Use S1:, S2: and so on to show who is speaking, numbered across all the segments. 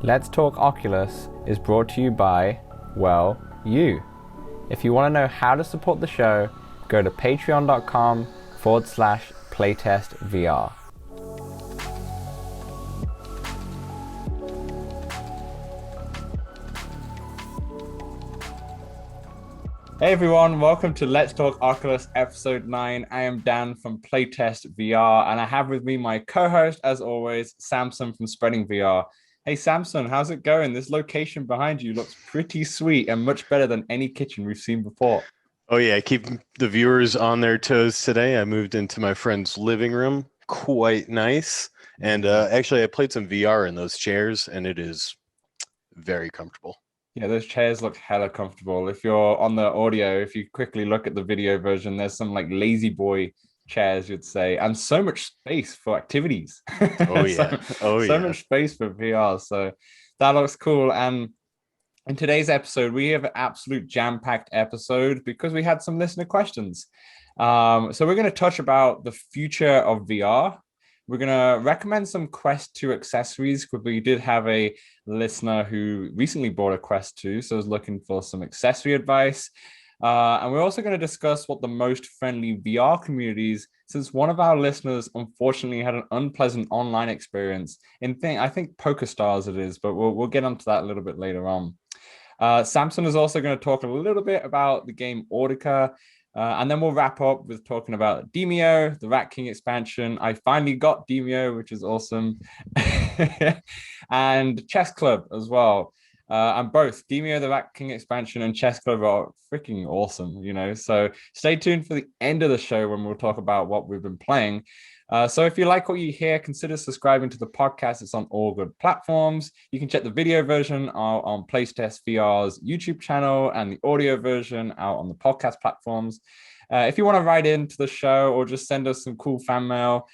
S1: Let's Talk Oculus is brought to you by, well, you. If you want to know how to support the show, go to patreon.com/playtestvr. Hey everyone, welcome to Let's Talk Oculus episode 9. I am Dan from Playtest VR, and I have with me my co-host, as always, Samson from Spreading VR. Hey Samson, how's it going? This location behind you looks pretty sweet and much better than any kitchen we've seen before.
S2: Oh yeah, keep the viewers on their toes today. I moved into my friend's living room. Quite nice. And actually I played some VR in those chairs and it is very comfortable.
S1: Yeah, those chairs look hella comfortable. If you're on the audio, if you quickly look at the video version, there's some like lazy boy chairs, you'd say, and so much space for activities.
S2: Oh
S1: so,
S2: yeah. Oh
S1: so
S2: yeah.
S1: much space for VR. So that looks cool. And in today's episode, we have an absolute jam-packed episode because we had some listener questions. So we're going to touch about the future of VR. We're going to recommend some Quest 2 accessories because we did have a listener who recently bought a Quest 2, so is looking for some accessory advice. And we're also going to discuss what the most friendly VR communities, since one of our listeners unfortunately had an unpleasant online experience I think PokerStars it is, but we'll get onto that a little bit later on. Samson is also going to talk a little bit about the game Audica, and then we'll wrap up with talking about Demeo, the Rat King expansion. I finally got Demeo, which is awesome, and Chess Club as well. And both Demeo, the Rat King expansion, and Chess Club are freaking awesome, you know. So stay tuned for the end of the show when we'll talk about what we've been playing. So if you like what you hear, consider subscribing to the podcast. It's on all good platforms. You can check the video version out on Playtest VR's YouTube channel and the audio version out on the podcast platforms. If you want to write into the show or just send us some cool fan mail,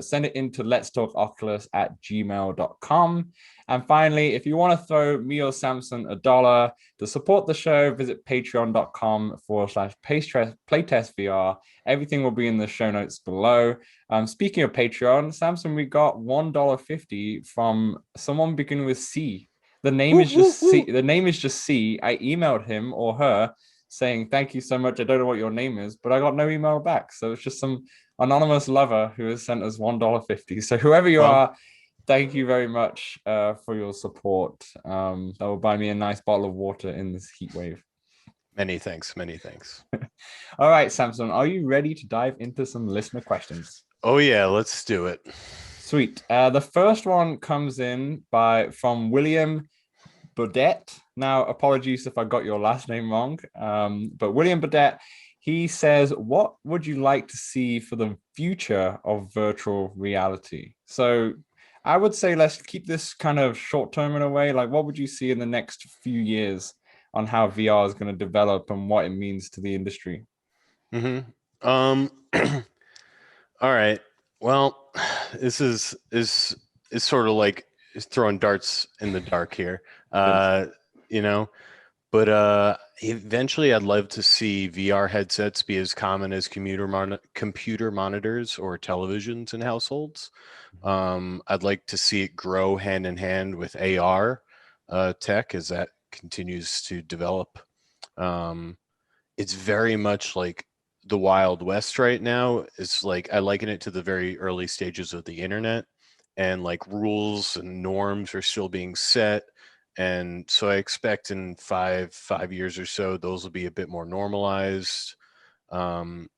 S1: send it into letstalkoculus@gmail.com. And finally, if you want to throw me or Samson $1 to support the show, visit patreon.com/playtestvr. Everything will be in the show notes below. Speaking of Patreon, Samson, we got $1.50 from someone beginning with C. The name is just C. The name is just C. I emailed him or her saying, thank you so much. I don't know what your name is, but I got no email back. So it's just some anonymous lover who has sent us $1.50. So whoever you
S2: Well,
S1: are, thank you very much for your support. That will buy me a nice bottle of water in this heat wave.
S2: many thanks. Many thanks.
S1: All right, Samson, are you ready to dive into some listener questions?
S2: Oh yeah, let's do it.
S1: Sweet. The first one comes in from William Baudet. Now, apologies if I got your last name wrong, but William Baudet, he says, what would you like to see for the future of virtual reality? So I would say let's keep this kind of short term in a way. Like, what would you see in the next few years on how VR is going to develop and what it means to the industry?
S2: Mm-hmm. All right. Well, this is sort of like throwing darts in the dark here. You know, but eventually I'd love to see VR headsets be as common as computer monitors or televisions in households. I'd like to see it grow hand in hand with AR tech as that continues to develop. It's very much like the Wild West right now. It's like I liken it to the very early stages of the internet, and like rules and norms are still being set. And so I expect in five years or so, those will be a bit more normalized. And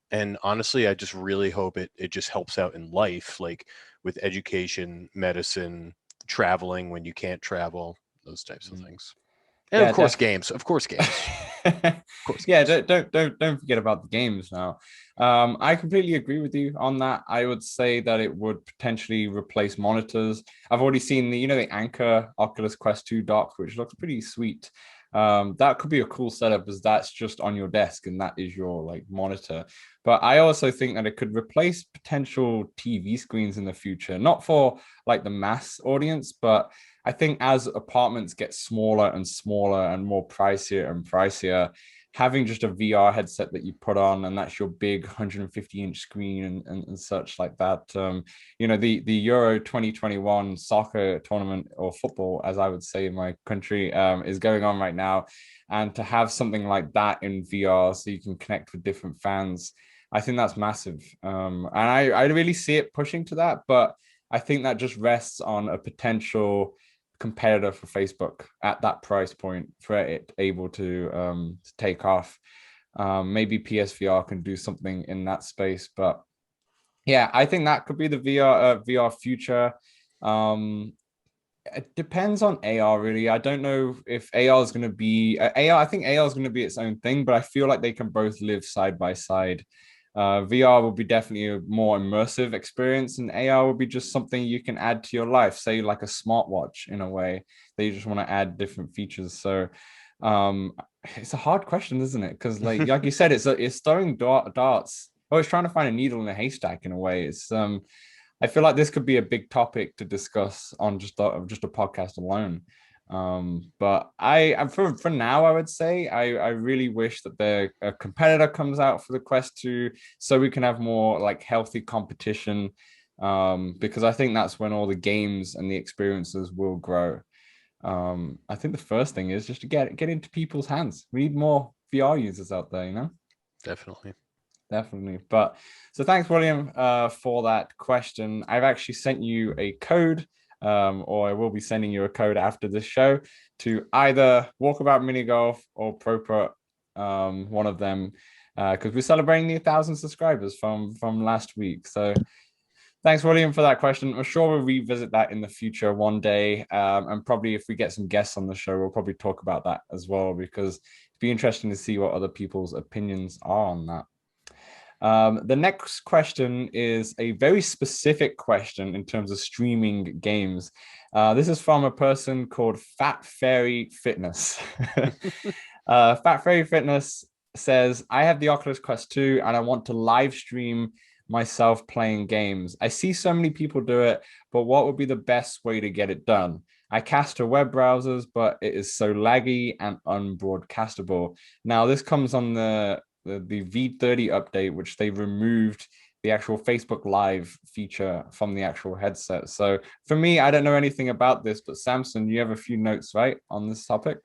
S2: honestly, I just really hope it just helps out in life, like with education, medicine, traveling when you can't travel, those types of things. And of
S1: Yeah,
S2: course, games. Of course, games. Of course,
S1: yeah,
S2: games.
S1: don't forget about the games now. I completely agree with you on that. I would say that it would potentially replace monitors. I've already seen the Anchor Oculus Quest 2 dock, which looks pretty sweet. That could be a cool setup as that's just on your desk and that is your like monitor. But I also think that it could replace potential TV screens in the future, not for like the mass audience, but I think as apartments get smaller and smaller and more pricier and pricier, having just a VR headset that you put on, and that's your big 150-inch screen and such like that. The Euro 2021 soccer tournament, or football, as I would say in my country, is going on right now. And to have something like that in VR so you can connect with different fans, I think that's massive. And I really see it pushing to that, but I think that just rests on a potential competitor for Facebook at that price point for it able to take off. Maybe PSVR can do something in that space, but yeah, I think that could be the VR future. It depends on AR really. I don't know if AR is going to be AR. I think AR is going to be its own thing, but I feel like they can both live side by side. VR will be definitely a more immersive experience, and AR will be just something you can add to your life, say like a smartwatch in a way that you just want to add different features. So um, it's a hard question, isn't it? Because like you said, it's throwing darts. Oh, it's trying to find a needle in a haystack in a way. It's I feel like this could be a big topic to discuss on just a podcast alone. But for now, I would say I really wish that a competitor comes out for the Quest 2 so we can have more like healthy competition. Because I think that's when all the games and the experiences will grow. I think the first thing is just to get into people's hands. We need more VR users out there,
S2: Definitely.
S1: Definitely. But so thanks, William, for that question. I've actually sent you a code, or I will be sending you a code after this show to either Walkabout Mini Golf or ProPro, one of them, because we're celebrating the 1,000 subscribers from last week. So thanks, William, for that question. I'm sure we'll revisit that in the future one day. And probably if we get some guests on the show, we'll probably talk about that as well, because it'd be interesting to see what other people's opinions are on that. The next question is a very specific question in terms of streaming games. This is from a person called Fat Fairy Fitness. Fat Fairy Fitness says, I have the Oculus Quest 2 and I want to live stream myself playing games. I see so many people do it, but what would be the best way to get it done? I cast to web browsers, but it is so laggy and unbroadcastable. Now, this comes on the V30 update, which they removed the actual Facebook Live feature from the actual headset. So for me, I don't know anything about this, but Samson, you have a few notes, right, on this topic?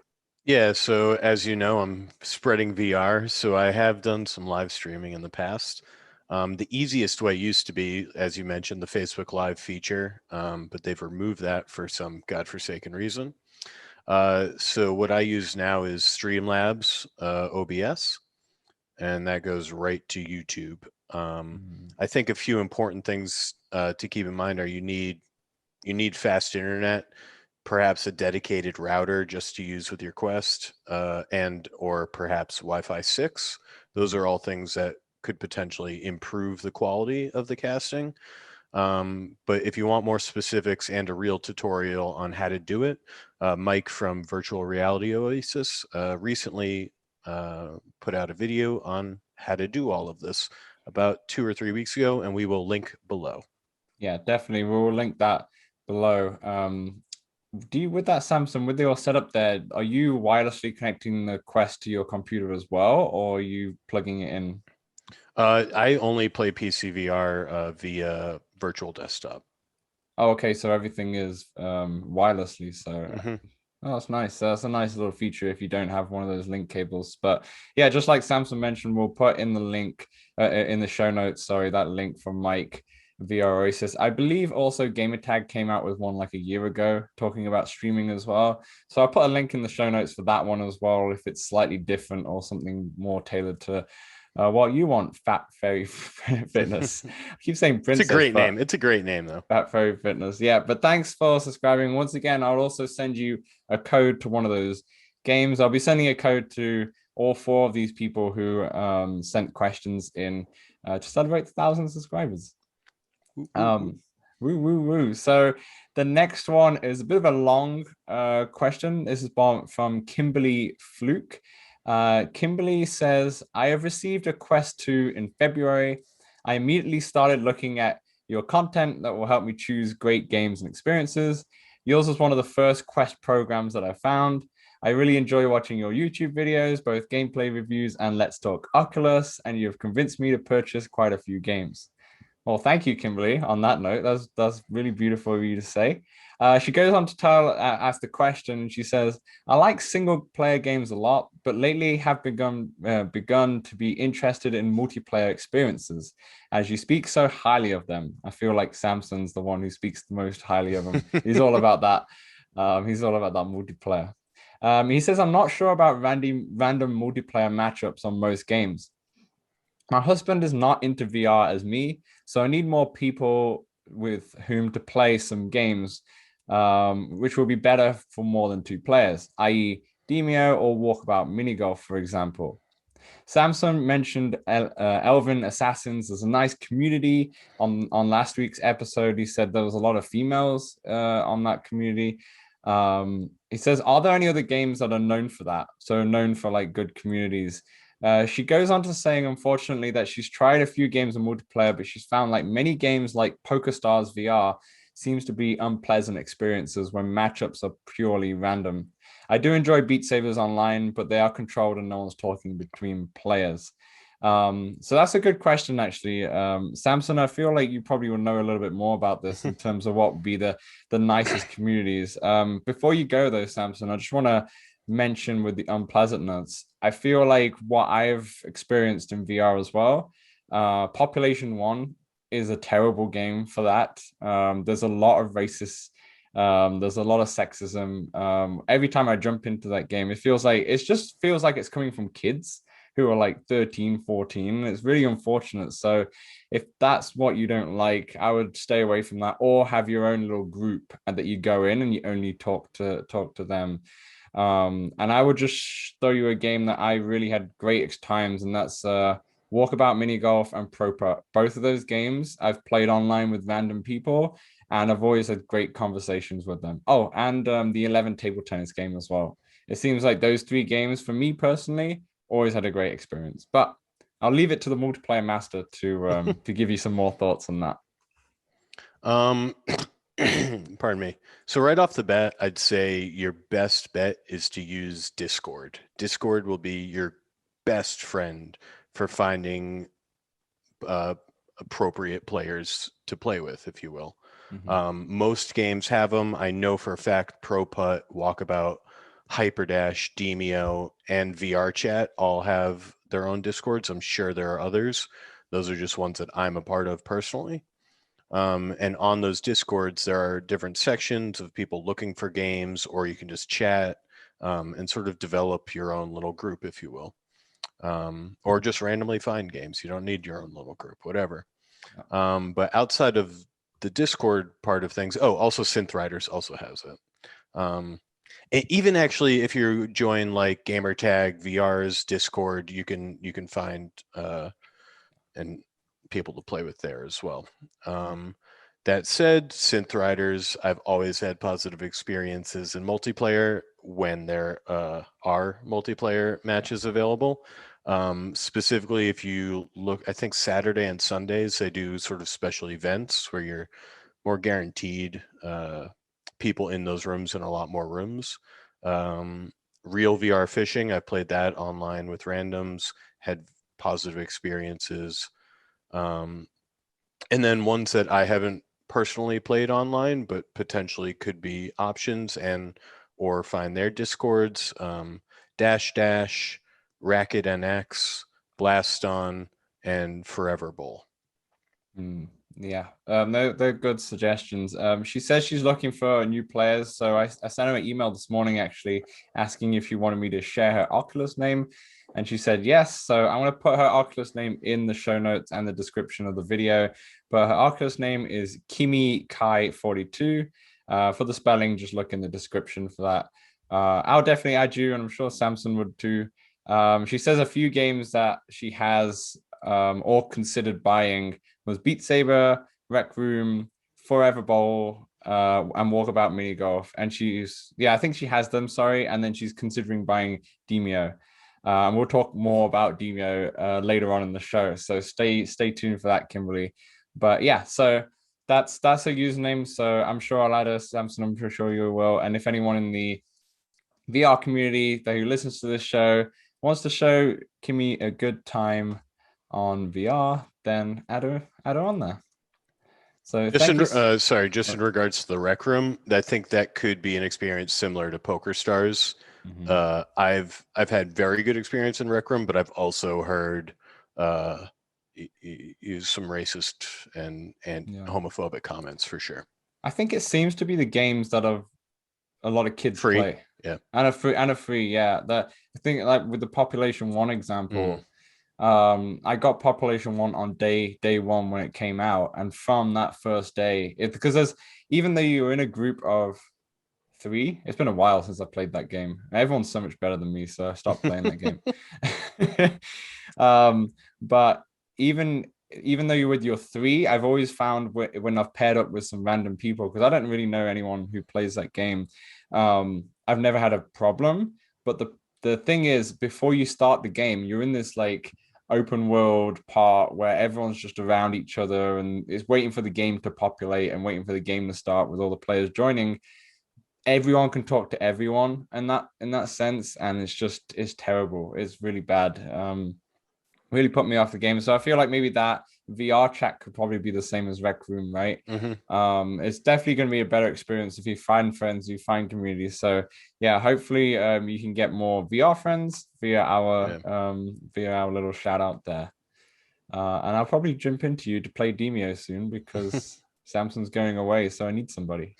S2: Yeah, so as you know, I'm spreading VR, so I have done some live streaming in the past. The easiest way used to be, as you mentioned, the Facebook Live feature, but they've removed that for some godforsaken reason. So what I use now is Streamlabs OBS, and that goes right to YouTube. I think a few important things to keep in mind are you need fast internet, perhaps a dedicated router just to use with your Quest, and or perhaps Wi-Fi 6. Those are all things that could potentially improve the quality of the casting. But if you want more specifics and a real tutorial on how to do it, Mike from Virtual Reality Oasis recently put out a video on how to do all of this about 2 or 3 weeks ago, and we will link below.
S1: Yeah, definitely. We'll link that below. With that Samsung, with your setup there, are you wirelessly connecting the Quest to your computer as well, or are you plugging it in?
S2: I only play PCVR via virtual desktop.
S1: Oh, okay. So everything is wirelessly. So oh, that's nice. That's a nice little feature if you don't have one of those link cables. But yeah, just like Samson mentioned, we'll put in the link in the show notes. Sorry, that link from Mike VR Oasis. I believe also Gamertag came out with one like a year ago talking about streaming as well. So I'll put a link in the show notes for that one as well if it's slightly different or something more tailored to what you want, Fat Fairy Fitness. I keep saying princess.
S2: It's a great name. It's a great name, though.
S1: Fat Fairy Fitness. Yeah, but thanks for subscribing. Once again, I'll also send you a code to one of those games. I'll be sending a code to all 4 of these people who sent questions in to celebrate 1,000 subscribers. Woo, woo, woo. So the next one is a bit of a long question. This is from Kimberly Fluke. Kimberly says, I have received a Quest 2 in February. I immediately started looking at your content that will help me choose great games and experiences. Yours was one of the first Quest programs that I found. I really enjoy watching your YouTube videos, both gameplay reviews and Let's Talk Oculus, and you've convinced me to purchase quite a few games. Well, thank you, Kimberly. On that note, that's really beautiful of you to say. She goes on to ask the question, and she says, "I like single player games a lot, but lately have begun to be interested in multiplayer experiences. As you speak so highly of them, I feel like Samson's the one who speaks the most highly of them. He's all about that. He's all about that multiplayer. He says, I'm not sure about random multiplayer matchups on most games. My husband is not into VR as me, so I need more people with whom to play some games, which will be better for more than two players, i.e., Demeo or Walkabout Mini Golf, for example. Samson mentioned Elven Assassins. There's a nice community on last week's episode. He said there was a lot of females on that community. He says, are there any other games that are known for that? So known for like good communities. She goes on to saying, unfortunately, that she's tried a few games of multiplayer, but she's found like many games like PokerStars VR seems to be unpleasant experiences when matchups are purely random. I do enjoy Beat Sabers online, but they are controlled and no one's talking between players. So that's a good question, actually. Samson, I feel like you probably will know a little bit more about this in terms of what would be the nicest communities. Before you go, though, Samson, I just want to mention with the unpleasantness, I feel like what I've experienced in VR as well, Population One is a terrible game for that. There's a lot of racist, there's a lot of sexism. Every time I jump into that game, it feels like it's coming from kids who are like 13, 14. It's really unfortunate. So if that's what you don't like, I would stay away from that, or have your own little group that you go in and you only talk to them. And I would just throw you a game that I really had great times, and that's Walkabout Mini Golf and Pro Putt. Both of those games I've played online with random people, and I've always had great conversations with them. Oh, and the 11 table tennis game as well. It seems like those three games, for me personally, always had a great experience. But I'll leave it to the multiplayer master to give you some more thoughts on that.
S2: Pardon me. So right off the bat, I'd say your best bet is to use Discord. Discord will be your best friend for finding appropriate players to play with, if you will. Most games have them. I know for a fact Pro Putt, Walkabout, Hyperdash, Demeo, and VR Chat all have their own Discords. I'm sure there are others. Those are just ones that I'm a part of personally. And on those Discords, there are different sections of people looking for games, or you can just chat and sort of develop your own little group, if you will. Or just randomly find games. You don't need your own little group, whatever. But outside of the Discord part of things, also Synth Riders also has it. Even actually, if you join like Gamertag VR's Discord, you can find and people to play with there as well. That said, Synth Riders, I've always had positive experiences in multiplayer when there are multiplayer matches available. Specifically, if you look, I think Saturday and Sundays, they do sort of special events where you're more guaranteed people in those rooms and a lot more rooms. Real VR fishing, I played that online with randoms, had positive experiences. And then ones that I haven't personally played online, but potentially could be options or find their Discords, Dash Dash, Racket NX, Blaston, and Forever Bowl.
S1: Yeah, they're good suggestions. She says she's looking for new players, so I sent her an email this morning actually asking if she wanted me to share her Oculus name, and she said yes. So I'm going to put her Oculus name in the show notes and the description of the video. But her Oculus name is Kimi Kai 42. For the spelling, just look in the description for that. I'll definitely add you, and I'm sure Samson would too. She says a few games that she has or considered buying was Beat Saber, Rec Room, Forever Bowl, and Walkabout Mini Golf. And I think she has them, sorry. And then she's considering buying Demeo. And we'll talk more about Demeo later on in the show. So stay tuned for that, Kimberly. But yeah, so that's her username. So I'm sure I'll add her, Samson. I'm sure you will. And if anyone in the VR community that who listens to this show wants to show Kimmy a good time on VR, then add her on there. So
S2: Just
S1: thank you.
S2: just in regards to the Rec Room, I think that could be an experience similar to Poker Stars.
S1: Mhm.
S2: I've had very good experience in Rec Room, but I've also heard uh, use some racist and
S1: Yeah.
S2: homophobic comments for sure.
S1: I think it seems to be the games that are a lot of kids
S2: Free,
S1: play.
S2: yeah.
S1: And a free, yeah. That I think like with the Population One
S2: Mm.
S1: example, I got Population One on day one when it came out, and from that first day, because there's even though you're in a group of three, it's been a while since I played that game. Everyone's so much better than me, so I stopped playing that game. But even though you're with your three, I've always found when I've paired up with some random people, because I don't really know anyone who plays that game, I've never had a problem. But the thing is, before you start the game, you're in this like open world part where everyone's just around each other and is waiting for the game to populate and waiting for the game to start with all the players joining. Everyone can talk to everyone and that in that sense, and it's terrible. It's really bad. Really put me off the game. So I feel like maybe that VR chat could probably be the same as Rec Room, right?
S2: Hmm.
S1: It's definitely going to be a better experience if you find friends, you find community. So yeah, hopefully you can get more VR friends
S2: Yeah.
S1: via our little shout out there. And I'll probably jump into you to play Demeo soon because Samsung's going away, so I need somebody.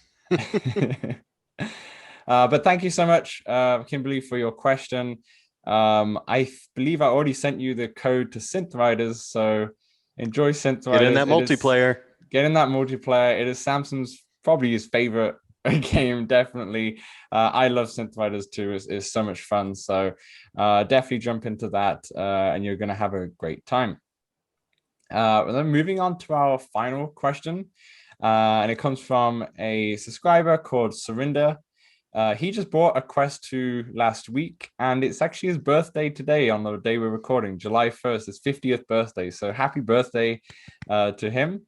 S1: But thank you so much, Kimberly, for your question. I believe I already sent you the code to Synth Riders, so enjoy Synth
S2: Get in
S1: Riders.
S2: that
S1: It is
S2: multiplayer.
S1: get in that multiplayer. It is Samsung's probably his favorite game, definitely. I love Synth Riders too. It's so much fun. So definitely jump into that, and you're gonna have a great time. And then moving on to our final question, and it comes from a subscriber called Surinder. He just bought a Quest 2 last week, and it's actually his birthday today on the day we're recording, July 1st, his 50th birthday. So happy birthday to him.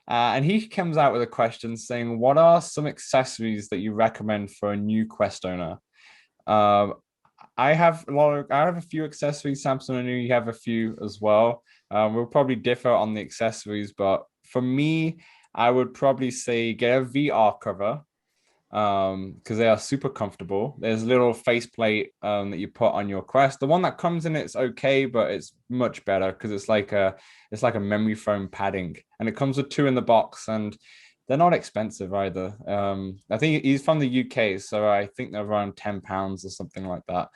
S1: And he comes out with a question saying, what are some accessories that you recommend for a new Quest owner? Uh, I have a few accessories, Samson. I know you have a few as well. We'll probably differ on the accessories, but for me, I would probably say get a VR cover because they are super comfortable. There's a little faceplate that you put on your Quest. The one that comes in it's okay, but it's much better because it's like a memory foam padding, and it comes with two in the box, and they're not expensive either. I think he's from the UK, so I think they're around £10 or something like that.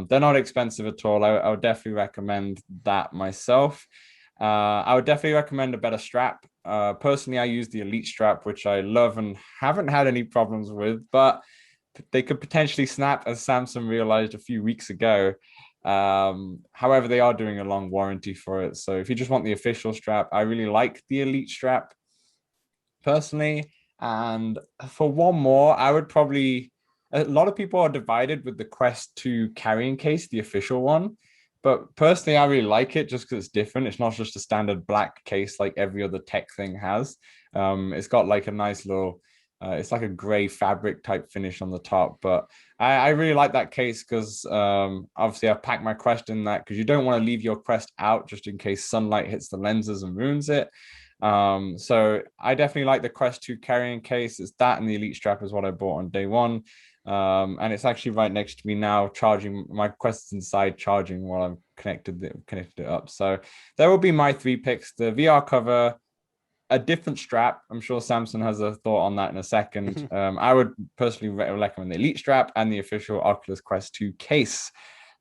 S1: They're not expensive at all. I would definitely recommend that myself. I would definitely recommend a better strap. Personally, I use the Elite strap, which I love and haven't had any problems with, but they could potentially snap, as Samsung realized a few weeks ago. However, they are doing a long warranty for it. So if you just want the official strap, I really like the Elite strap personally. And for one more, I would probably. A lot of people are divided with the Quest 2 carrying case, the official one. But personally, I really like it just because it's different. It's not just a standard black case like every other tech thing has. It's got like a nice little, it's like a gray fabric type finish on the top. But I really like that case because obviously I've packed my Quest in that because you don't want to leave your Quest out just in case sunlight hits the lenses and ruins it. So I definitely like the Quest 2 carrying case. It's that and the Elite strap is what I bought on day one. And it's actually right next to me now, charging my Quest inside, charging while I'm connected it up. So there will be my three picks: the VR cover, a different strap. I'm sure Samsung has a thought on that in a second. I would personally recommend the Elite strap and the official Oculus Quest 2 case.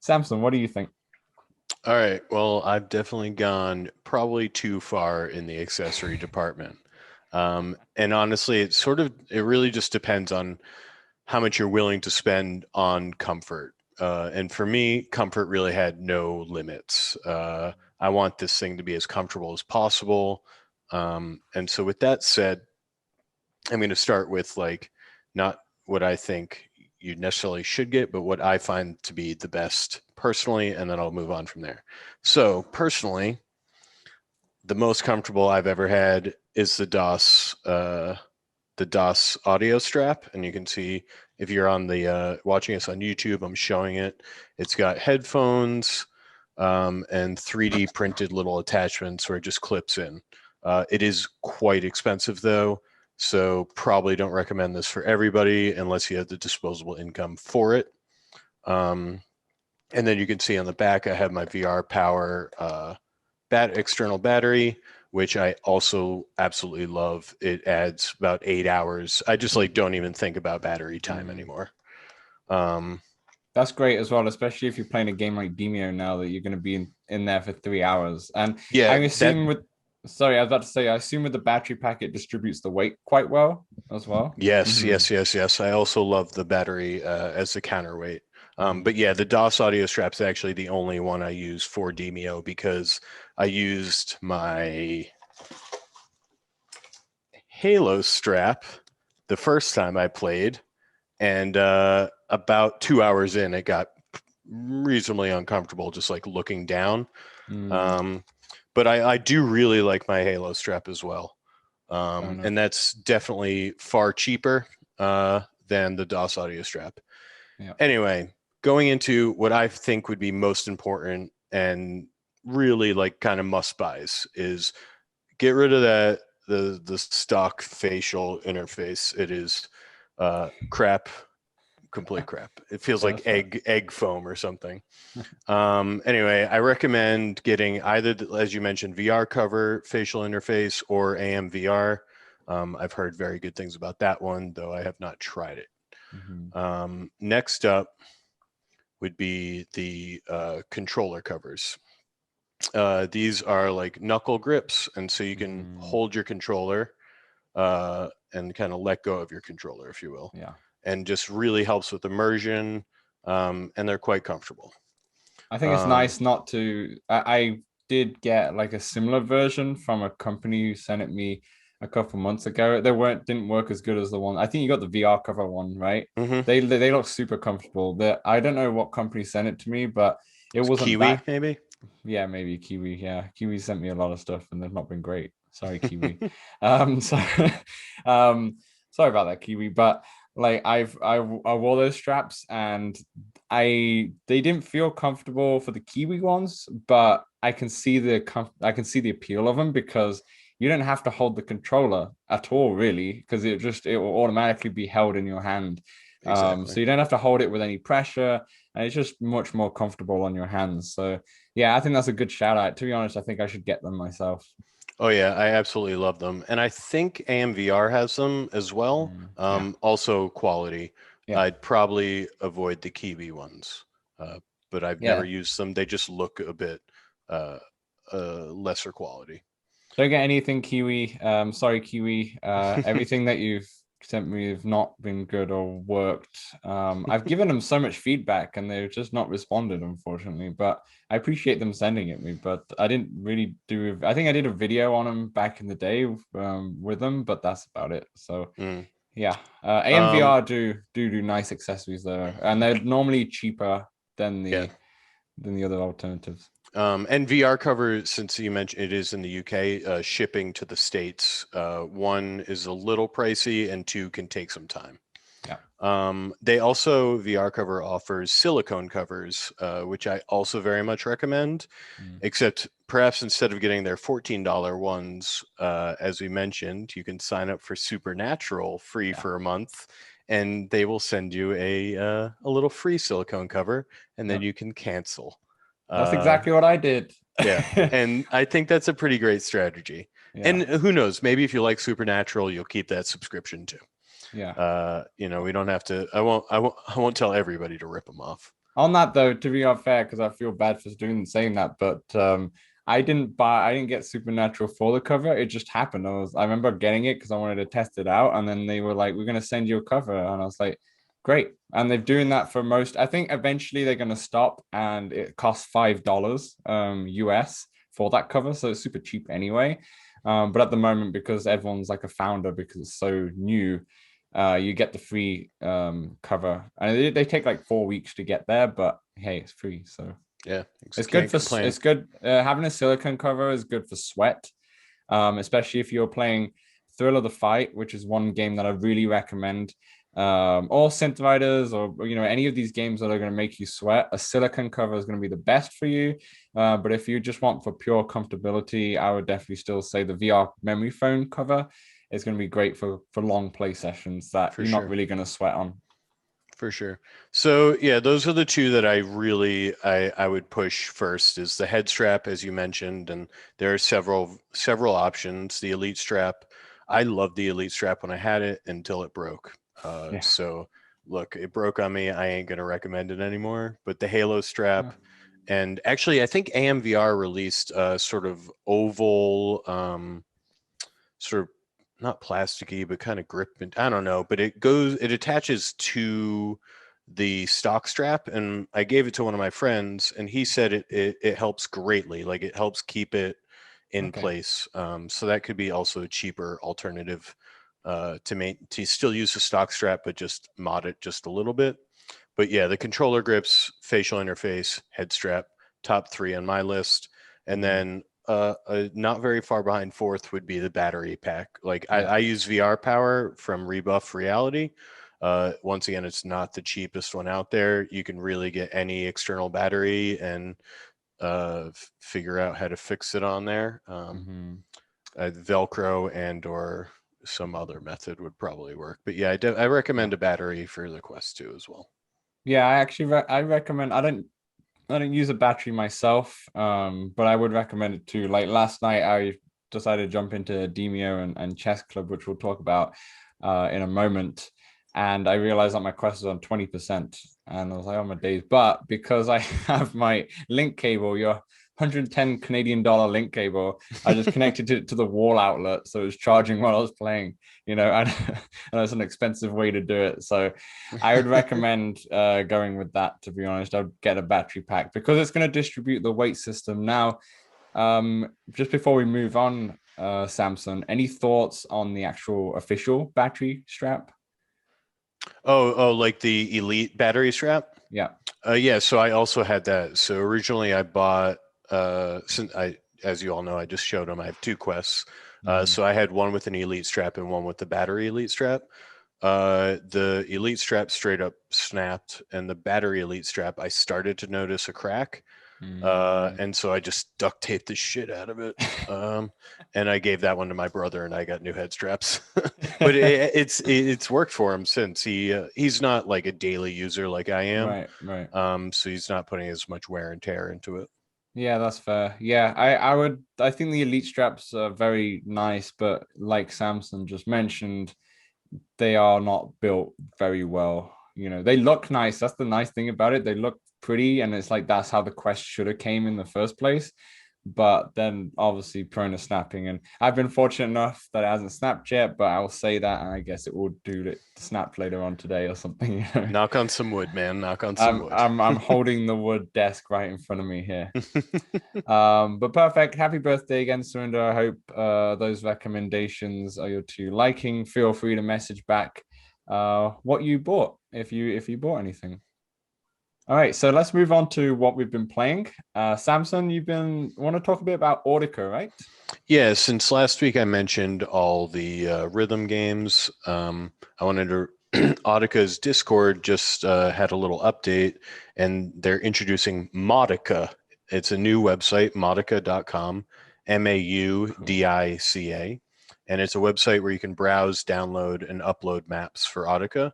S1: Samsung, what do you think?
S2: All right. Well, I've definitely gone probably too far in the accessory department. And honestly, it really just depends on how much you're willing to spend on comfort. And for me, comfort really had no limits. I want this thing to be as comfortable as possible. And so, with that said, I'm going to start with like not what I think you necessarily should get, but what I find to be the best personally, and then I'll move on from there. So, personally, the most comfortable I've ever had is the DOS audio strap, and you can see if you're on the watching us on YouTube, I'm showing it. It's got headphones and 3D printed little attachments where it just clips in. It is quite expensive though, so probably don't recommend this for everybody unless you have the disposable income for it. And then you can see on the back, I have my VR Power external battery, which I also absolutely love. It adds about 8 hours. I just like don't even think about battery time anymore.
S1: That's great as well, especially if you're playing a game like Demeo now that you're going to be in there for 3 hours. And
S2: yeah,
S1: I assume sorry, I was about to say, I assume with the battery pack, it distributes the weight quite well as well.
S2: yes, yes. I also love the battery as a counterweight. But yeah, the DOS audio strap is actually the only one I use for Demeo because I used my Halo strap the first time I played, and about 2 hours in, it got reasonably uncomfortable just like looking down. But I do really like my Halo strap as well. And that's definitely far cheaper than the DOS audio strap.
S1: Yeah.
S2: Anyway, going into what I think would be most important and really like kind of must buys is get rid of the stock facial interface. It is crap, complete crap. It feels like egg foam or something. Anyway, I recommend getting either, as you mentioned, VR cover facial interface or AMVR. I've heard very good things about that one, though I have not tried it. Next up would be the controller covers. These are like knuckle grips, and so you can hold your controller and kind of let go of your controller, if you will.
S1: Yeah.
S2: And just really helps with immersion, and they're quite comfortable.
S1: I think it's nice not to. I did get like a similar version from a company who sent it me a couple months ago. They didn't work as good as the one. I think you got the VR cover one, right? They look super comfortable. I don't know what company sent it to me, but it wasn't
S2: Kiwi,
S1: that.
S2: maybe.
S1: Yeah, maybe Kiwi. Yeah, Kiwi sent me a lot of stuff, and they've not been great. Sorry, Kiwi. So, sorry about that, Kiwi. But like, I wore those straps, and they didn't feel comfortable for the Kiwi ones, but I can see the appeal of them because you don't have to hold the controller at all, really, because it will automatically be held in your hand.
S2: Exactly.
S1: So you don't have to hold it with any pressure, and it's just much more comfortable on your hands. So yeah, I think that's a good shout out. To be honest, I think I should get them myself.
S2: Oh yeah, I absolutely love them, and I think AMVR has them as well.
S1: Yeah.
S2: Also quality.
S1: Yeah.
S2: I'd probably avoid the Kiwi ones, but I've never used them. They just look a bit lesser quality.
S1: Don't get anything Kiwi. Sorry, Kiwi. Everything that you've sent me have not been good or worked. I've given them so much feedback and they've just not responded, unfortunately. But I appreciate them sending it me. But I didn't really do. I think I did a video on them back in the day with them, but that's about it. So yeah, AMVR do nice accessories there, and they're normally cheaper than the other alternatives.
S2: And VR cover, since you mentioned it is in the UK, shipping to the States, one is a little pricey and two can take some time.
S1: Yeah.
S2: They also, VR cover offers silicone covers, which I also very much recommend, except perhaps instead of getting their $14 ones, as we mentioned, you can sign up for Supernatural free for a month, and they will send you a little free silicone cover, and then you can cancel.
S1: That's exactly what I did.
S2: Yeah. And I think that's a pretty great strategy. Yeah. And who knows, maybe if you like Supernatural, you'll keep that subscription too.
S1: Yeah.
S2: We don't have to, I won't tell everybody to rip them off.
S1: On that though, to be unfair, because I feel bad for saying that, but I didn't get Supernatural for the cover. It just happened. I remember getting it because I wanted to test it out, and then they were like, "We're gonna send you a cover," and I was like, great. And they're doing that for most. I think eventually they're going to stop, and it costs $5 US for that cover, so it's super cheap anyway. But at the moment, because everyone's like a founder, because it's so new, you get the free cover, and they take like 4 weeks to get there. But hey, it's free, so
S2: yeah,
S1: it's good for complain. It's good. Having a silicone cover is good for sweat, especially if you're playing Thrill of the Fight, which is one game that I really recommend. or synth riders, or any of these games that are going to make you sweat, a silicone cover is going to be the best for you. But if you just want for pure comfortability, I would definitely still say the VR memory foam cover is going to be great for long play sessions that
S2: For
S1: you're not
S2: sure.
S1: really going to sweat on.
S2: For sure. So yeah, those are the two that I would push first is the head strap, as you mentioned, and there are several options. The Elite strap, I loved the Elite strap when I had it until it broke.
S1: Yeah.
S2: So look, it broke on me. I ain't gonna recommend it anymore. But the Halo strap, and actually, I think AMVR released a sort of oval, sort of not plasticky, but kind of grip. And I don't know, but it attaches to the stock strap, and I gave it to one of my friends, and he said it helps greatly. Like it helps keep it in
S1: Okay.
S2: place. So that could be also a cheaper alternative to still use the stock strap, but just mod it just a little bit. But yeah, the controller grips, facial interface, head strap, top three on my list, and then not very far behind fourth would be the battery pack. Like
S1: Yeah.
S2: I use VR power from Rebuff Reality. Once again, it's not the cheapest one out there. You can really get any external battery and figure out how to fix it on there.
S1: Mm-hmm.
S2: Velcro and or some other method would probably work. But yeah, I recommend a battery for the Quest 2 as well.
S1: Yeah, I actually I recommend. I don't use a battery myself, but I would recommend it too. Like last night, I decided to jump into Demeo and Chess Club, which we'll talk about in a moment. And I realized that my Quest is on 20%. And I was like, oh my days. But because I have my link cable, your 110 Canadian dollar link cable, I just connected it to the wall outlet. So it was charging while I was playing, and, and it's an expensive way to do it. So I would recommend going with that, to be honest. I'd get a battery pack because it's going to distribute the weight system. Now, just before we move on, Samson, any thoughts on the actual official battery strap?
S2: Oh, like the Elite battery strap?
S1: Yeah.
S2: Yeah, so I also had that. So originally I bought since as you all know, I just showed them I have two Quests.
S1: Mm-hmm.
S2: So I had one with an Elite strap and one with the battery Elite strap. The Elite strap straight up snapped, and the battery Elite strap I started to notice a crack.
S1: Mm.
S2: And so I just duct taped the shit out of it. And I gave that one to my brother, and I got new head straps. But it's worked for him since he's not like a daily user like I am.
S1: Right, right.
S2: So he's not putting as much wear and tear into it.
S1: Yeah, that's fair. Yeah, I think the elite straps are very nice, but like Samson just mentioned, they are not built very well. They look nice. That's the nice thing about it. They look pretty, and it's like that's how the Quest should have came in the first place. But then obviously prone to snapping, and I've been fortunate enough that it hasn't snapped yet. But I'll say that, and I guess it will do it snap later on today or something.
S2: Knock on some wood, man. Knock on some
S1: I'm
S2: wood.
S1: I'm I'm holding the wood desk right in front of me here. But perfect. Happy birthday again, Surinder. I hope those recommendations are your two liking. Feel free to message back what you bought if you bought anything. All right, so let's move on to what we've been playing. Samson, you've been want to talk a bit about Audica, right?
S2: Yeah, since last week I mentioned all the rhythm games, I wanted to. Audica's Discord just had a little update, and they're introducing Maudica. It's a new website, maudica.com, Maudica. And it's a website where you can browse, download, and upload maps for Audica.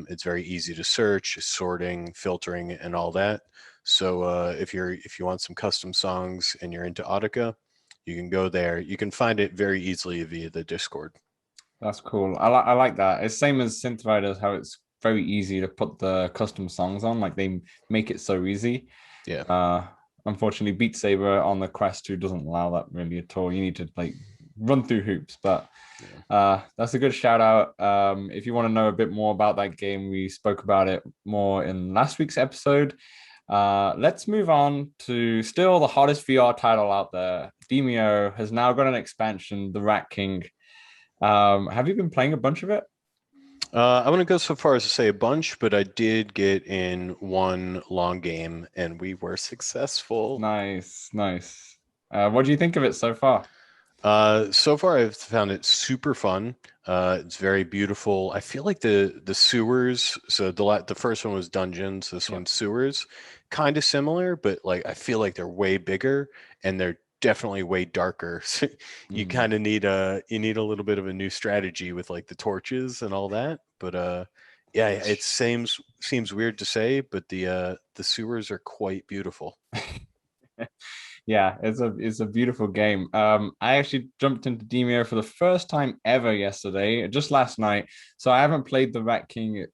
S2: It's very easy to search, sorting, filtering, and all that. So if you want some custom songs and you're into Audica, you can go there. You can find it very easily via the Discord.
S1: That's cool. I like that. It's same as Synth Riders, how it's very easy to put the custom songs on. Like they make it so easy.
S2: Yeah.
S1: Uh, Unfortunately, Beat Saber on the Quest 2 doesn't allow that really at all. You need to like run through hoops, but that's a good shout out. If you want to know a bit more about that game, we spoke about it more in last week's episode. Let's move on to still the hottest VR title out there. Demeo has now got an expansion, The Rat King. Have you been playing a bunch of it?
S2: I wouldn't go so far as to say a bunch, but I did get in one long game and we were successful.
S1: Nice, nice. What do you think of it so far?
S2: So far I've found it super fun. It's very beautiful. I feel like the sewers, so the first one was dungeons, this
S1: Yeah.
S2: one's sewers, kind of similar, but like I feel like they're way bigger and they're definitely way darker. So you
S1: Mm.
S2: kind of need a little bit of a new strategy with like the torches and all that. But yeah, it
S1: Yes.
S2: seems weird to say, but the sewers are quite beautiful.
S1: Yeah, it's a beautiful game. I actually jumped into Demeo for the first time ever yesterday, just last night. So I haven't played the Rat King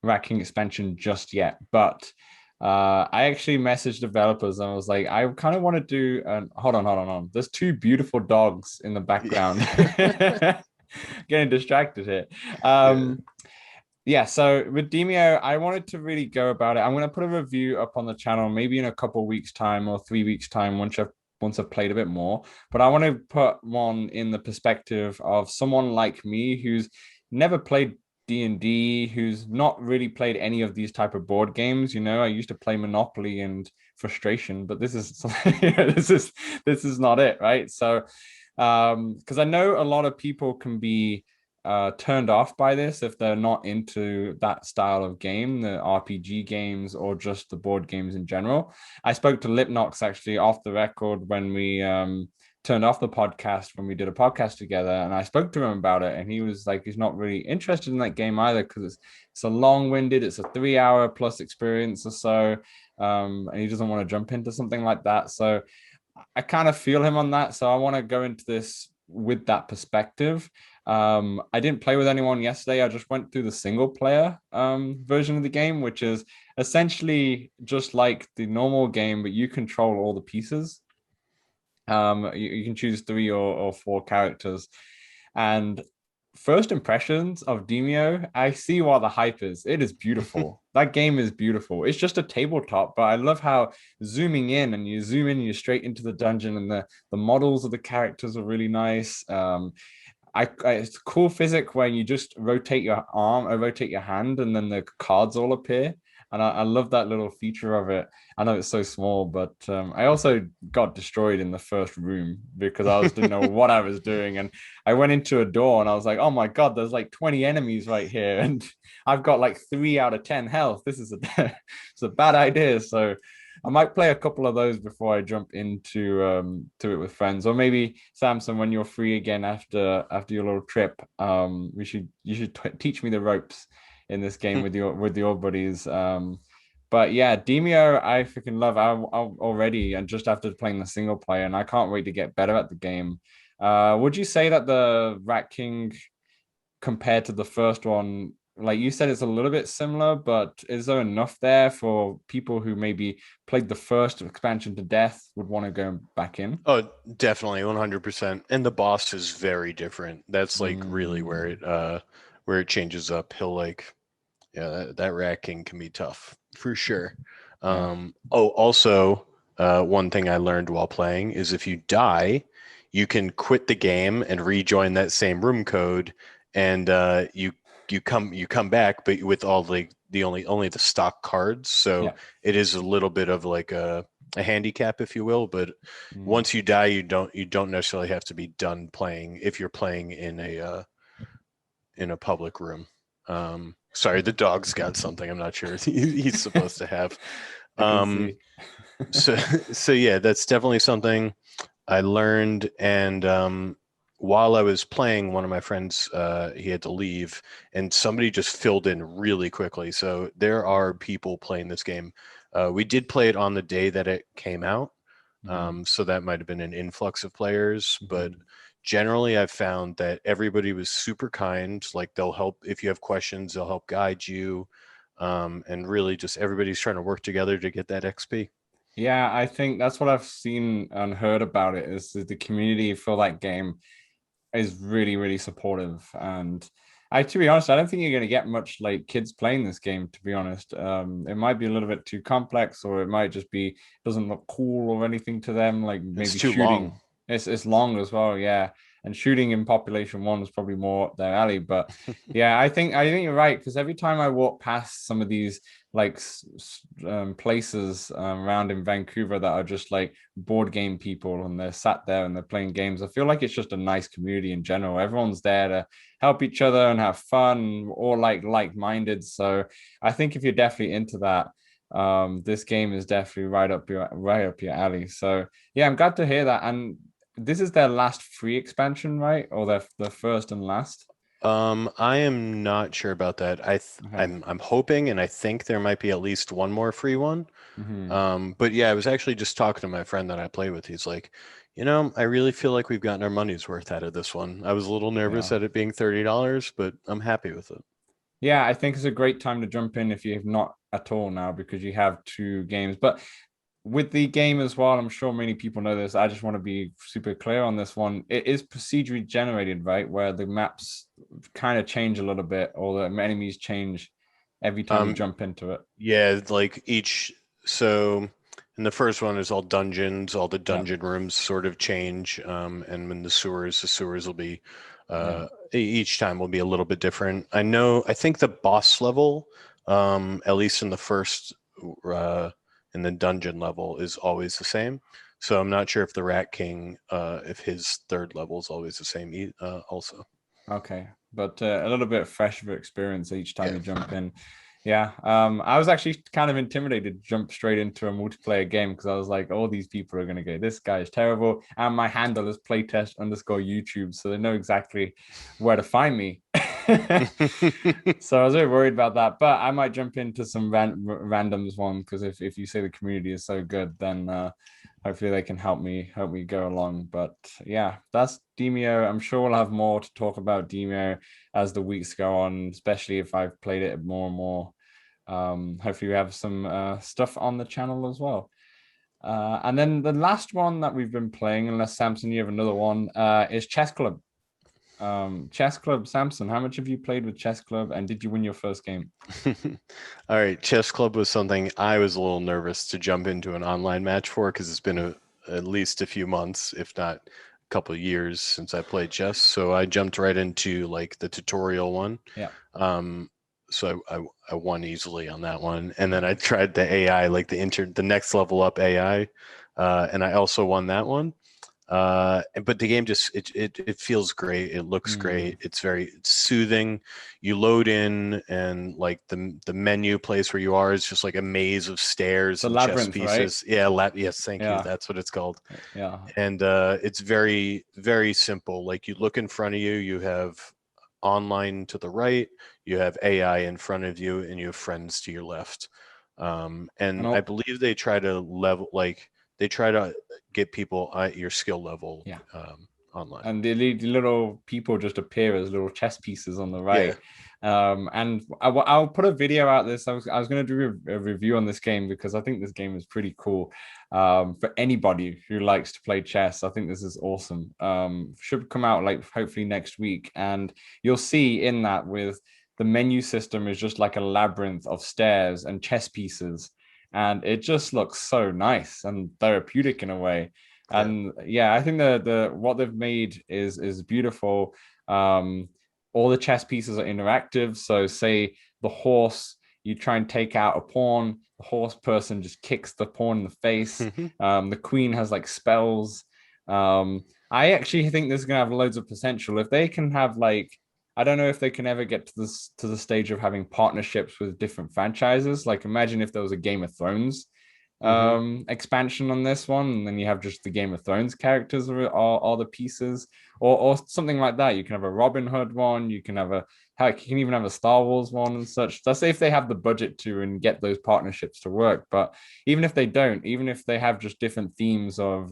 S1: expansion just yet, but I actually messaged developers and I was like, I kind of want to do an hold on. There's two beautiful dogs in the background. Getting distracted here.
S2: Yeah.
S1: Yeah, so with Demeo, I wanted to really go about it. I'm going to put a review up on the channel, maybe in a couple of weeks' time or 3 weeks' time, once I've played a bit more. But I want to put one in the perspective of someone like me who's never played D&D, who's not really played any of these type of board games. You know, I used to play Monopoly and Frustration, but this is this is not it, right? So, because I know a lot of people can be turned off by this if they're not into that style of game, the RPG games or just the board games in general. I spoke to Lipnox actually off the record when we turned off the podcast when we did a podcast together, and I spoke to him about it, and he was like, he's not really interested in that game either because it's a long-winded, it's a 3 hour plus experience or so, and he doesn't want to jump into something like that. So I kind of feel him on that. So I want to go into this with that perspective. I didn't play with anyone yesterday. I just went through the single player version of the game, which is essentially just like the normal game, but you control all the pieces. You can choose three or four characters. And first impressions of Demeo, I see what the hype is. It is beautiful. That game is beautiful. It's just a tabletop, but I love how zooming in and you zoom in, you're straight into the dungeon, and the models of the characters are really nice. It's a cool physics where you just rotate your arm or rotate your hand, and then the cards all appear. And I love that little feature of it. I know it's so small, but I also got destroyed in the first room because didn't know what I was doing, and I went into a door and I was like, "Oh my god, there's like 20 enemies right here, and I've got like 3 out of 10 health. This is a it's a bad idea." So I might play a couple of those before I jump into to it with friends, or maybe Samson, when you're free again after your little trip, you should teach me the ropes in this game with your buddies. But yeah, Demeo, I freaking love. I already, and just after playing the single player, and I can't wait to get better at the game. Would you say that the Rat King compared to the first one, like you said, it's a little bit similar, but is there enough there for people who maybe played the first expansion to death would want to go back in?
S2: Oh, definitely, 100%. And the boss is very different. That's like really
S1: Mm,
S2: where it changes up. He'll like yeah, that Rat King can be tough for sure.
S1: yeah.
S2: Oh, also, one thing I learned while playing is if you die, you can quit the game and rejoin that same room code, and you come back, but with all the only the stock cards. So
S1: Yeah.
S2: it is a little bit of like a handicap, if you will. But
S1: Mm.
S2: once you die, you don't necessarily have to be done playing if you're playing in a public room. Sorry, the dog's got something. I'm not sure he's supposed to have.
S1: I can
S2: Um,
S1: see.
S2: so so yeah, that's definitely something I learned. And while I was playing, one of my friends he had to leave, and somebody just filled in really quickly. So there are people playing this game. We did play it on the day that it came out,
S1: Mm,
S2: so that might have been an influx of players, but
S1: mhm.
S2: generally I've found that everybody was super kind. Like they'll help if you have questions, they'll help guide you. And really just everybody's trying to work together to get that XP.
S1: Yeah, I think that's what I've seen and heard about it is that the community for that game is really, really supportive. And to be honest, I don't think you're going to get much like kids playing this game, to be honest. It might be a little bit too complex, or it might just be doesn't look cool or anything to them, like
S2: It's
S1: maybe
S2: too long.
S1: shooting. It's long as well, yeah. and shooting in population one was probably more their alley. But yeah, I think you're right, because every time I walk past some of these like places around in Vancouver that are just like board game people, and they're sat there and they're playing games, I feel like it's just a nice community in general. Everyone's there to help each other and have fun, or like-minded. So I think if you're definitely into that, this game is definitely right up your alley. So yeah, I'm glad to hear that. And this is their last free expansion, right? Or their first and last?
S2: I am not sure about that.
S1: Okay.
S2: I'm hoping and I think there might be at least one more free one.
S1: Hmm.
S2: But yeah, I was actually just talking to my friend that I play with. He's like, I really feel like we've gotten our money's worth out of this one. I was a little nervous
S1: Yeah.
S2: at it being $30, but I'm happy with it.
S1: Yeah, I think it's a great time to jump in if you have not at all now, because you have two games. But with the game as well, I'm sure many people know this. I just want to be super clear on this one. It is procedurally generated, right? Where the maps kind of change a little bit, or the enemies change every time you
S2: Um,
S1: jump into it.
S2: yeah, like so in the first one is all dungeons, all the
S1: Yeah,
S2: dungeon rooms sort of change. And when the sewers will be,
S1: yeah.
S2: each time will be a little bit different. I think the boss level, at least in the first, in the dungeon level is always the same. So I'm not sure if the Rat King, if his third level is always the same, also.
S1: Okay, but a little bit fresh of experience each time
S2: Yeah.
S1: you jump in. Yeah, I was actually kind of intimidated to jump straight into a multiplayer game, because I was like, all these people are going to go, this guy is terrible. And my handle is playtest_YouTube, so they know exactly where to find me. So I was very worried about that, but I might jump into some randoms one, because if you say the community is so good, then hopefully they can help me go along. But yeah, that's Demeo. I'm sure we'll have more to talk about Demeo as the weeks go on, especially if I've played it more and more. Hopefully we have some stuff on the channel as well. And then the last one that we've been playing, unless Samson, you have another one, is Chess Club. Chess Club, Samson, how much have you played with Chess Club, and did you win your first game?
S2: All right, chess club was something I was a little nervous to jump into an online match for, because it's been at least a few months, if not a couple of years since I played chess. So I jumped right into like the tutorial one.
S1: Yeah.
S2: Um, so I won easily on that one, and then I tried the AI, like the next level up AI, and I also won that one. But the game just it feels great. It looks great. It's soothing. You load in, and like the menu place where you are is just like a maze of stairs
S1: The
S2: and chess
S1: labyrinth, right?
S2: pieces. Yeah, yes, thank you.
S1: Yeah.
S2: That's what it's called.
S1: Yeah.
S2: And it's very, very simple. Like you look in front of you, you have online to the right, you have AI in front of you, and you have friends to your left.
S1: And
S2: And I
S1: all,
S2: believe they try to get people at your skill level,
S1: yeah.
S2: online.
S1: And the little people just appear as little chess pieces on the
S2: Yeah.
S1: right. And I'll put a video out this. I was going to do a review on this game, because I think this game is pretty cool. For anybody who likes to play chess, I think this is awesome. Should come out like hopefully next week, and you'll see in that with the menu system is just like a labyrinth of stairs and chess pieces, and it just looks so nice and therapeutic in a way.
S2: Yeah.
S1: And yeah, I think the what they've made is beautiful. um all the chess pieces are interactive, so say the horse, you try and take out a pawn, the horse person just kicks the pawn in the face. The queen has like spells. I actually think this is gonna have loads of potential if they can have like, I don't know if they can ever get to the stage of having partnerships with different franchises. Like imagine if there was a Game of Thrones
S2: Hmm.
S1: expansion on this one, and then you have just the Game of Thrones characters or all the pieces, or something like that. You can have a Robin Hood one, you can have a, heck, you can even have a Star Wars one and such. That's if they have the budget to and get those partnerships to work. But even if they don't, even if they have just different themes of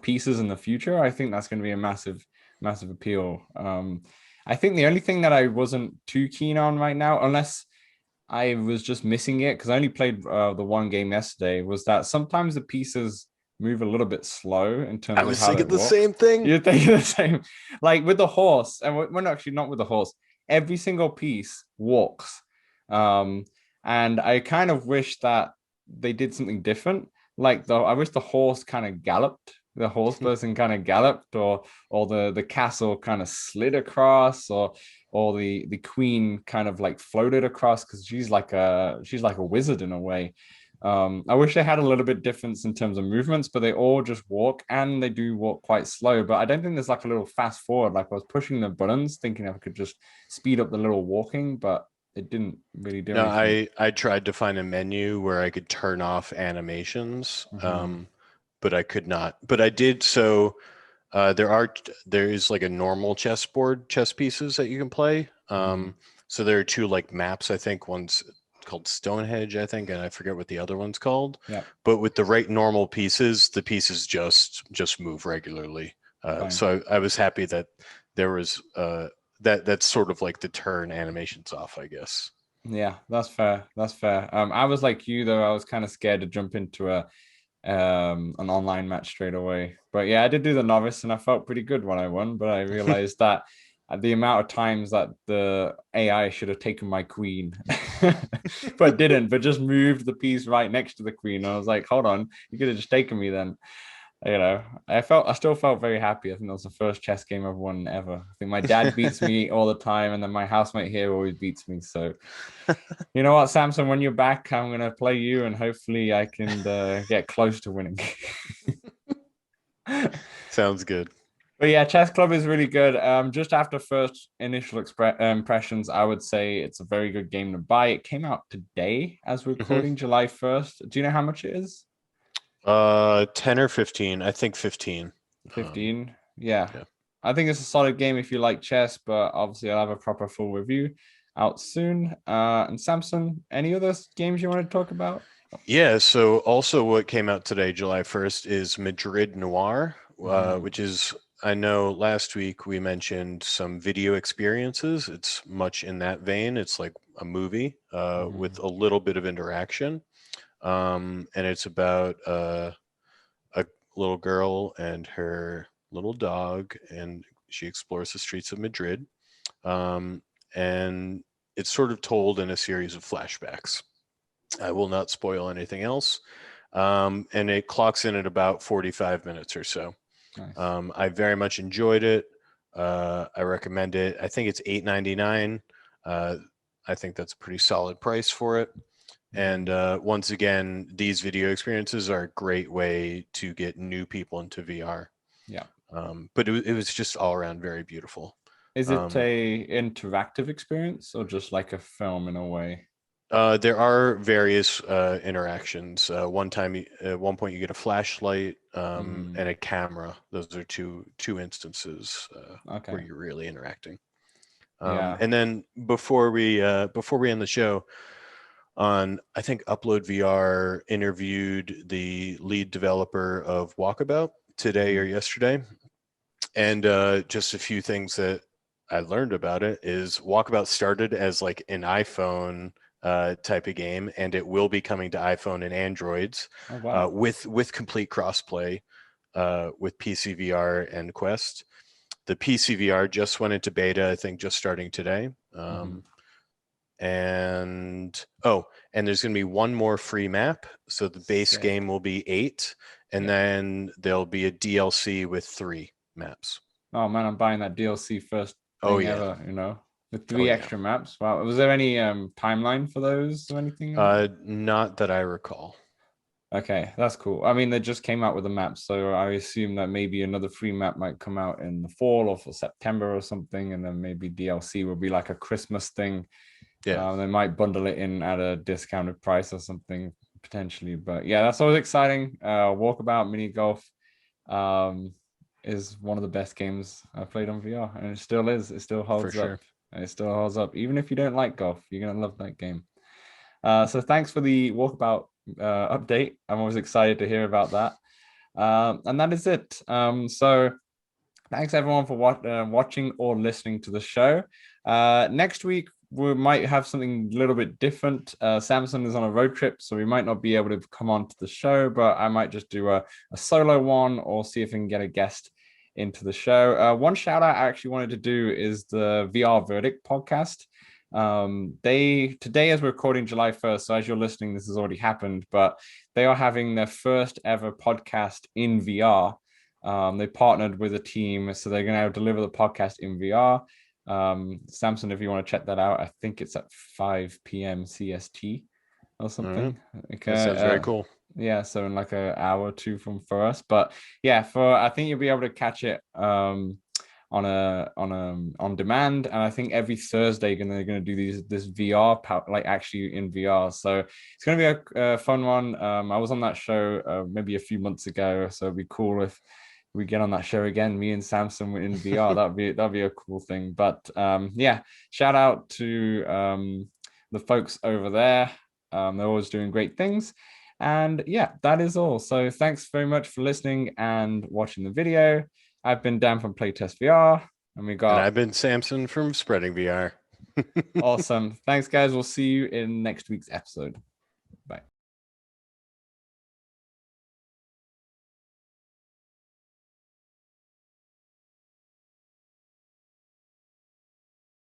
S1: pieces in the future, I think that's going to be a massive appeal. I think the only thing that I wasn't too keen on right now, unless I was just missing it because I only played the one game yesterday, was that sometimes the pieces move a little bit slow in
S2: I
S1: terms of
S2: was
S1: how they
S2: thinking the
S1: walk.
S2: same thing.
S1: You're thinking the same, like with the horse, and we're not actually not with the horse. Every single piece walks, um, and I kind of wish that they did something different. Like I wish the horse kind of galloped the horse person kind of galloped, or the castle kind of slid across, or the queen kind of like floated across, because she's like a wizard in a way. I wish they had a little bit difference in terms of movements, but they all just walk, and they do walk quite slow. But I don't think there's like a little fast forward. Like I was pushing the buttons, thinking I could just speed up the little walking, but it didn't really do
S2: No,
S1: anything.
S2: I tried to find a menu where I could turn off animations,
S1: Mhm.
S2: but I could not. But I did. So there is like a normal chessboard, chess pieces that you can play.
S1: Mhm.
S2: So there are two like maps. I think one's called Stonehenge, I think, and I forget what the other one's called.
S1: Yeah,
S2: But with the right normal pieces, the pieces just move regularly.
S1: fine.
S2: So I was happy that there was that's sort of like the turn animations off, I guess.
S1: Yeah, that's fair. That's fair. I was like you though. I was kind of scared to jump into a an online match straight away. But yeah, I did do the novice, and I felt pretty good when I won. But I realized that the amount of times that the AI should have taken my queen, but didn't, but just moved the piece right next to the queen. I was like, hold on, you could have just taken me then. I still felt very happy. I think that was the first chess game I've won ever. I think my dad beats me all the time, and then my housemate here always beats me. So you know what, Samson, when you're back, I'm gonna play you, and hopefully I can get close to winning.
S2: Sounds good.
S1: But yeah, Chess Club is really good. Just after first initial impressions, I would say it's a very good game to buy. It came out today as we're
S2: Hmm.
S1: recording, July 1st. Do you know how much it is?
S2: 10 or 15. I think 15.
S1: 15. Yeah.
S2: Yeah.
S1: I think it's a solid game if you like chess, but obviously I'll have a proper full review out soon. And Samson, any other games you want to talk about?
S2: Yeah, so also what came out today, July 1st, is Madrid Noir,
S1: Mhm.
S2: which is, I know last week we mentioned some video experiences. It's much in that vein. It's like a movie with
S1: Mhm.
S2: a little bit of interaction. And it's about a little girl and her little dog, and she explores the streets of Madrid. Um, and it's sort of told in a series of flashbacks. I will not spoil anything else. And it clocks in at about 45 minutes or so.
S1: Nice.
S2: I very much enjoyed it. I recommend it. I think it's $8.99. Uh, I think that's a pretty solid price for it. And
S1: Mhm.
S2: once again, these video experiences are a great way to get new people into VR.
S1: Yeah.
S2: But it was just all around very beautiful.
S1: Is it
S2: Um,
S1: a interactive experience or just like a film in a way?
S2: There are various interactions. At one point, you get a flashlight
S1: Mm,
S2: and a camera. Those are two instances where
S1: okay.
S2: you're really interacting.
S1: Yeah.
S2: And then before we end the show, on I think Upload VR interviewed the lead developer of Walkabout today or
S1: Mhm.
S2: yesterday, and just a few things that I learned about it is Walkabout started as like an iPhone type of game, and it will be coming to iPhone and Androids
S1: Oh wow.
S2: with complete crossplay with PC VR and Quest. The PC VR just went into beta, I think, just starting today.
S1: Hmm.
S2: And oh, and there's going to be one more free map. So the base
S1: Sick.
S2: game will be 8, and
S1: Yeah.
S2: then there'll be a DLC with 3 maps.
S1: Oh man, I'm buying that DLC first
S2: Oh
S1: thing
S2: yeah.
S1: ever, with
S2: Oh
S1: three
S2: yeah.
S1: extra maps. Wow. Was there any timeline for those or anything?
S2: Not that I recall.
S1: Okay, that's cool. I mean, they just came out with the map, so I assume that maybe another free map might come out in the fall or for September or something, and then maybe DLC will be like a Christmas thing.
S2: Yeah,
S1: They might bundle it in at a discounted price or something potentially. But yeah, that's always exciting. Walkabout Mini Golf um, is one of the best games I've played on VR, and it still is. It still
S2: for
S1: holds up.
S2: sure.
S1: And it still holds up. Even if you don't like golf, you're gonna love that game. So thanks for the Walkabout update. I'm always excited to hear about that. And that is it. So thanks everyone for watching or listening to the show. Next week we might have something a little bit different. Samson is on a road trip, so we might not be able to come on to the show, but I might just do a solo one or see if we can get a guest into the show. One shout out I actually wanted to do is the VR Verdict podcast. They today, as we're recording July 1st, so as you're listening, this has already happened, but they are having their first ever podcast in VR. They partnered with a team, so they're going to deliver the podcast in VR. Samson, if you want to check that out, I think it's at 5 p.m. CST or something. Like,
S2: that sounds very cool.
S1: Yeah, so in like an hour or two from for us. But yeah, for I think you'll be able to catch it on demand, and I think every Thursday they're gonna do this VR like actually in VR. So it's gonna be a fun one. I was on that show maybe a few months ago, so it'd be cool if we get on that show again, me and Samson in VR. That'd be a cool thing. But yeah, shout out to the folks over there. They're always doing great things. And yeah, that is all. So thanks very much for listening and watching the video. I've been Dan from Playtest VR, and we got.
S2: And I've been Samson from Spreading VR.
S1: Awesome. Thanks, guys. We'll see you in next week's episode.